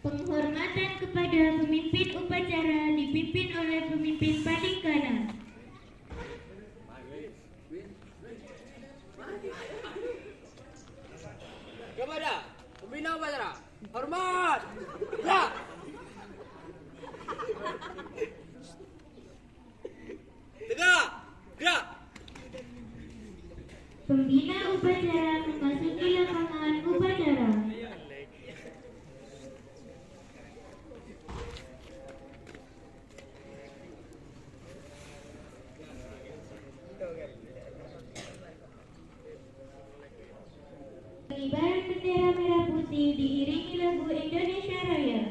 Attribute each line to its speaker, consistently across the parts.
Speaker 1: Penghormatan kepada pemimpin upacara dipimpin oleh pemimpin paling kanan.
Speaker 2: Kepada pembina upacara, hormat. Ya. Tegak, gerak.
Speaker 1: Pembina upacara memasuki lapangan upacara. Pengibaran bendera merah putih diiringi lagu Indonesia Raya.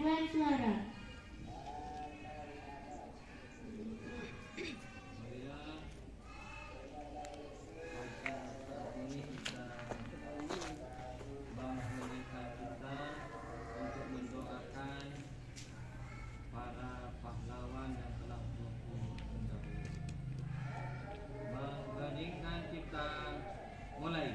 Speaker 1: paduan suara.
Speaker 3: Mulai.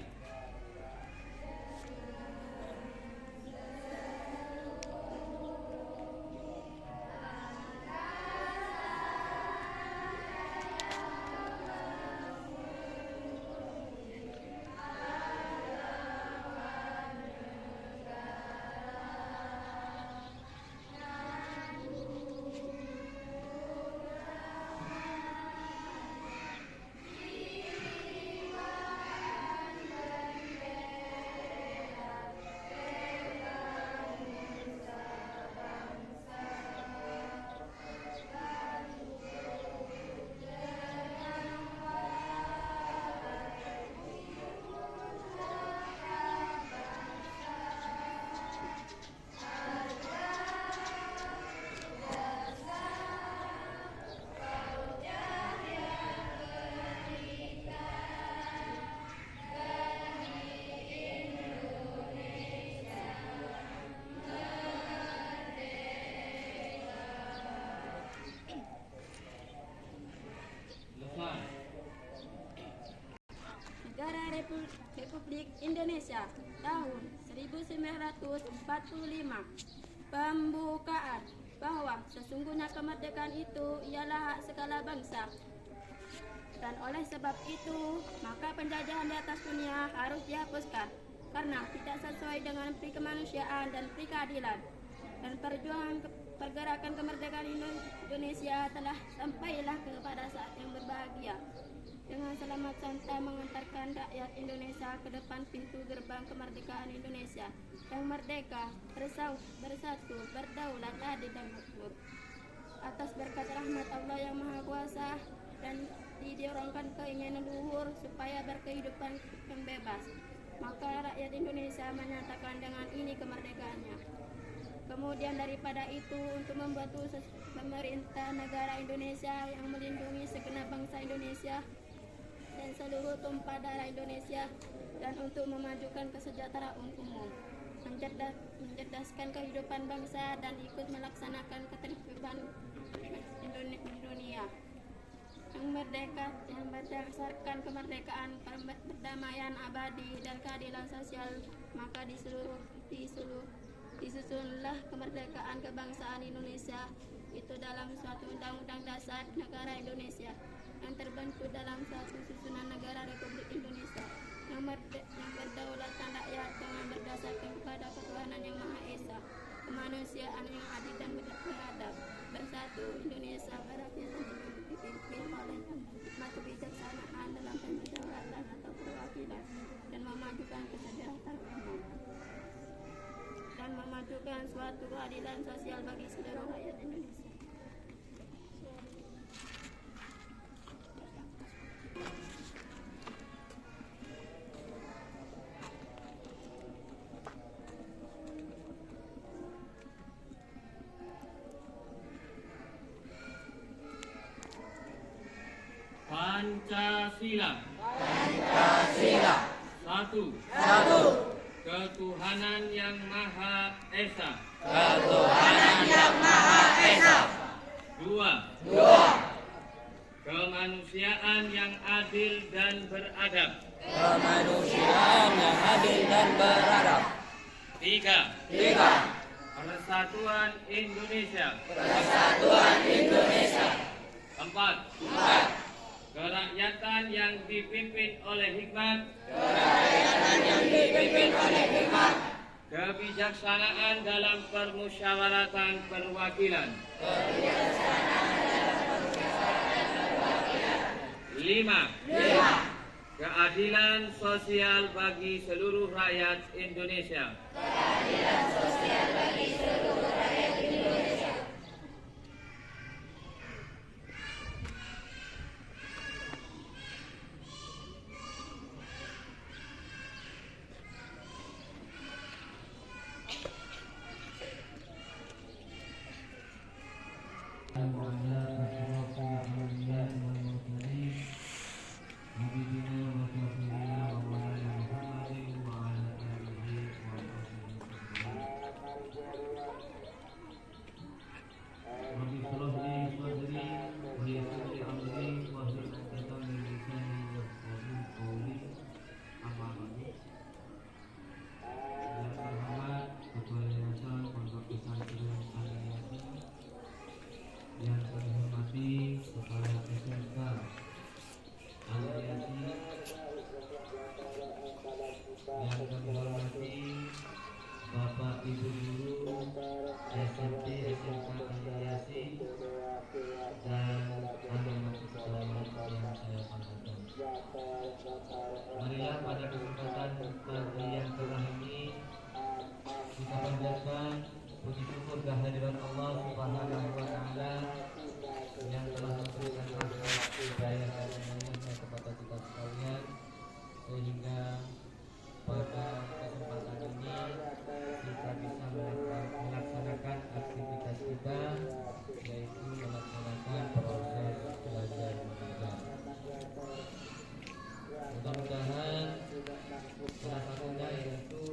Speaker 4: Negara Republik Indonesia tahun 1945. Pembukaan bahwa sesungguhnya kemerdekaan itu ialah hak segala bangsa, dan oleh sebab itu maka penjajahan di atas dunia harus dihapuskan karena tidak sesuai dengan pri kemanusiaan dan pri keadilan, dan pergerakan kemerdekaan Indonesia telah sampailah kepada saat yang berbahagia dengan selamat santai mengantarkan rakyat Indonesia ke depan pintu gerbang kemerdekaan Indonesia yang merdeka, bersatu, berdaulat, adil dan makmur. Atas berkat rahmat Allah yang Maha Kuasa dan didorongkan keinginan luhur supaya berkehidupan yang bebas, maka rakyat Indonesia menyatakan dengan ini kemerdekaannya. Kemudian daripada itu, untuk membuat pemerintah negara Indonesia yang melindungi segenap bangsa Indonesia dan seluruh tumpah darah Indonesia, dan untuk memajukan kesejahteraan umum, mencerdaskan kehidupan bangsa dan ikut melaksanakan ketertiban dunia yang merdeka, yang berdasarkan kemerdekaan, perdamaian abadi dan keadilan sosial, maka disusunlah kemerdekaan kebangsaan Indonesia itu dalam suatu undang-undang dasar negara Indonesia yang terbentuk dalam suatu susunan negara Republik Indonesia yang berdaulatkan rakyat dengan berdasarkan kepada ketuhanan yang Maha Esa, kemanusiaan yang adil dan beradab, bersatu Indonesia berakhir dipimpin oleh hikmat kebijaksanaan dalam kedaulatan atau perwakilan, dan memajukan kesejahteraan umum dan memajukan suatu keadilan sosial bagi seluruh rakyat Indonesia.
Speaker 3: Pancasila. Satu. Ketuhanan yang Maha Esa. Dua. Kemanusiaan yang adil dan beradab. Tiga. Persatuan Indonesia. Empat. Kerakyatan yang dipimpin oleh hikmat. Kebijaksanaan dalam permusyawaratan perwakilan. Lima. Keadilan sosial bagi seluruh rakyat Indonesia.
Speaker 5: yang kami hormati Bapak Ibu Guru SMP SMK Aliasi dan anak-anak sekalian yang saya banggakan. Marilah pada kesempatan pagi yang cerah ini kita panjatkan puji syukur kehadiran Allah Subhanahu wa Ta'ala yang telah memberikan rahmat hidayah dan hidayahnya kepada kita sekalian, sehingga pada kesempatan ini kita bisa melaksanakan aktivitas kita, yaitu melaksanakan proses belajar mengajar. Mudah-mudahan salah satunya yaitu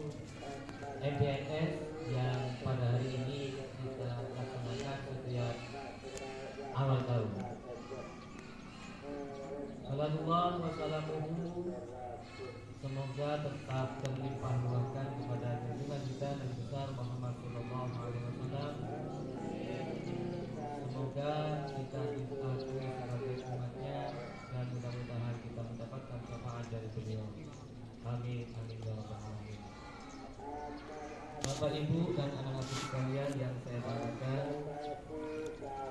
Speaker 5: MBNS yang pada hari ini kita laksanakan setiap awal tahun. Salawatullah wassalamuhu, semoga tetap terlimpah ruahkan kepada junjungan kita Nabi besar Muhammad sallallahu alaihi wasallam. Semoga kita diakui sebagai umatnya dan mudah-mudahan kita mendapatkan syafaat dari beliau. Amin amin ya rabbal alamin. Bapak Ibu dan anak-anak sekalian yang saya banggakan,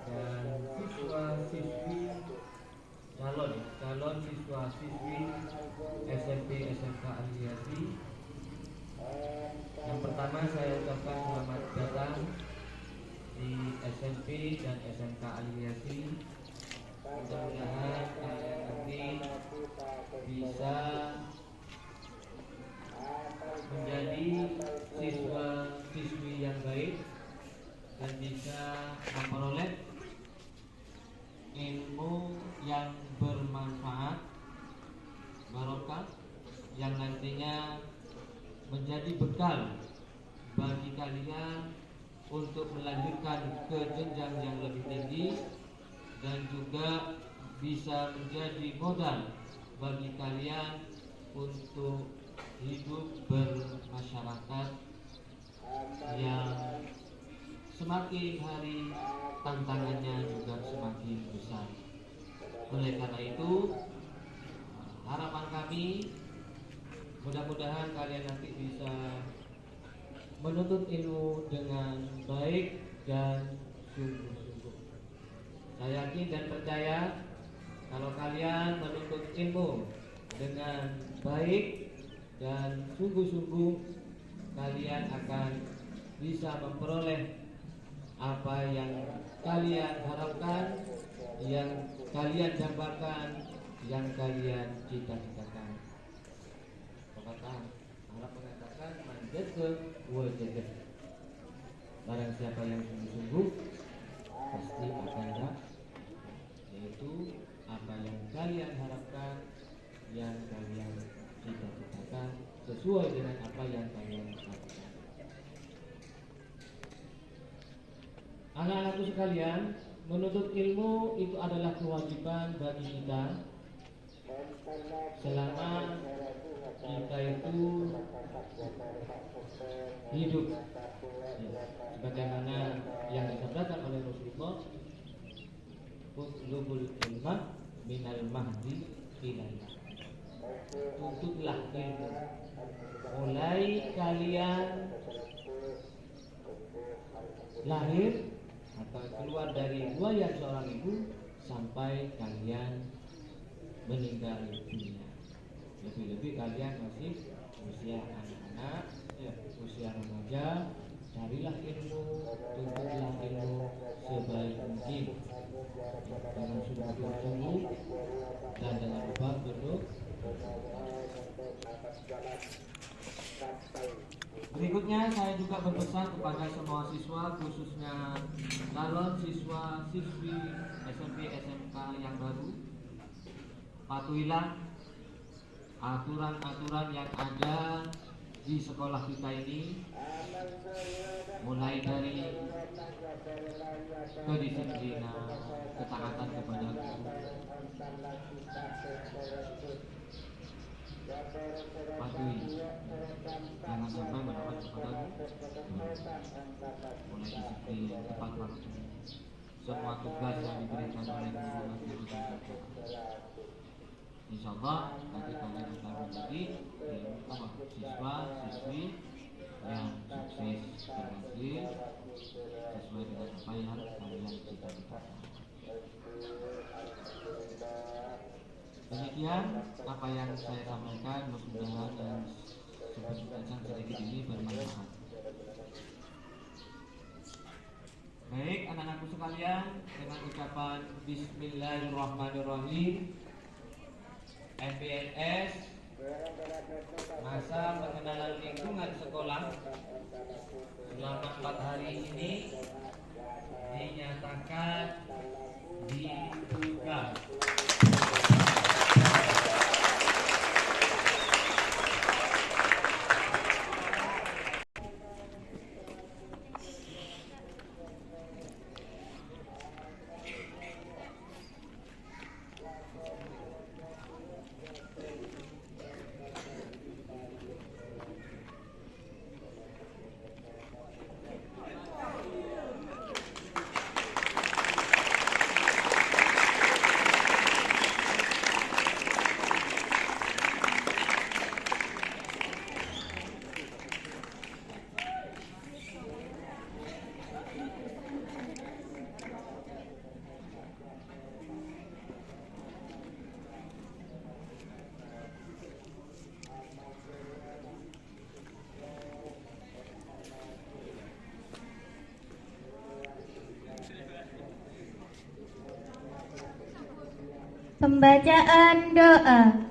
Speaker 5: dan siswa-siswi calon siswa-siswi SMP SMK Aliasi, yang pertama saya ucapkan selamat datang di SMP dan SMK Aliasi. Mudah-mudahan kalian nanti bisa menjadi siswa-siswi yang baik dan bisa memperoleh ilmu yang bermanfaat, barokah, yang nantinya menjadi bekal bagi kalian untuk melanjutkan ke jenjang yang lebih tinggi, dan juga bisa menjadi modal bagi kalian untuk hidup bermasyarakat yang semakin hari tantangannya juga semakin besar. Oleh karena itu, harapan kami mudah-mudahan kalian nanti bisa menuntut ilmu dengan baik dan sungguh-sungguh. Saya yakin dan percaya kalau kalian menuntut ilmu dengan baik dan sungguh-sungguh, kalian akan bisa memperoleh apa yang kalian harapkan, yang kalian dambakan, yang kalian cita-citakan. Perkataan Arab mengatakan manjatke wajadah. Barang siapa yang sungguh-sungguh pasti akan dapat, yaitu apa yang kalian harapkan, yang kalian cita-citakan, sesuai dengan apa yang kalian harapkan. Anak-anakku sekalian, menuntut ilmu itu adalah kewajiban bagi kita selama kita itu hidup, ya, sebagaimana yang disabdakan oleh Rasulullah, utlubul ilmah minal mahdi ilaihi. Tuntutlah ilmu mulai kalian lahir atau keluar dari buaya seorang ibu sampai kalian meninggal dunia. Lebih-lebih kalian masih usia anak-anak, ya, usia remaja, carilah ilmu, tuntutlah ilmu sebaik mungkin dengan sungguh-sungguh dan dengan lupa penuh. Berikutnya saya juga berpesan kepada semua siswa, khususnya calon siswa-siswi SMP SMK yang baru, patuhilah aturan-aturan yang ada di sekolah kita ini, mulai dari kedisiplinan, ketaatan kepada guru, patuhi, jangan sampai mendapat kepada mulai disiplin, tepat waktu, semua tugas yang diberikan oleh guru nanti dikerjakan. Insya Allah nanti kalian akan menjadi siswa siswa-siswi yang sukses berhasil sesuai dengan apa yang kalian cita-citakan. Demikian apa yang saya sampaikan, mudah-mudahan yang sebut-sebutkan sedikit ini bermanfaat. Baik anak-anakku sekalian, dengan ucapan Bismillahirrahmanirrahim, MPLS masa pengenalan lingkungan sekolah selama 4 hari ini dinyatakan dibuka.
Speaker 1: Pembacaan doa.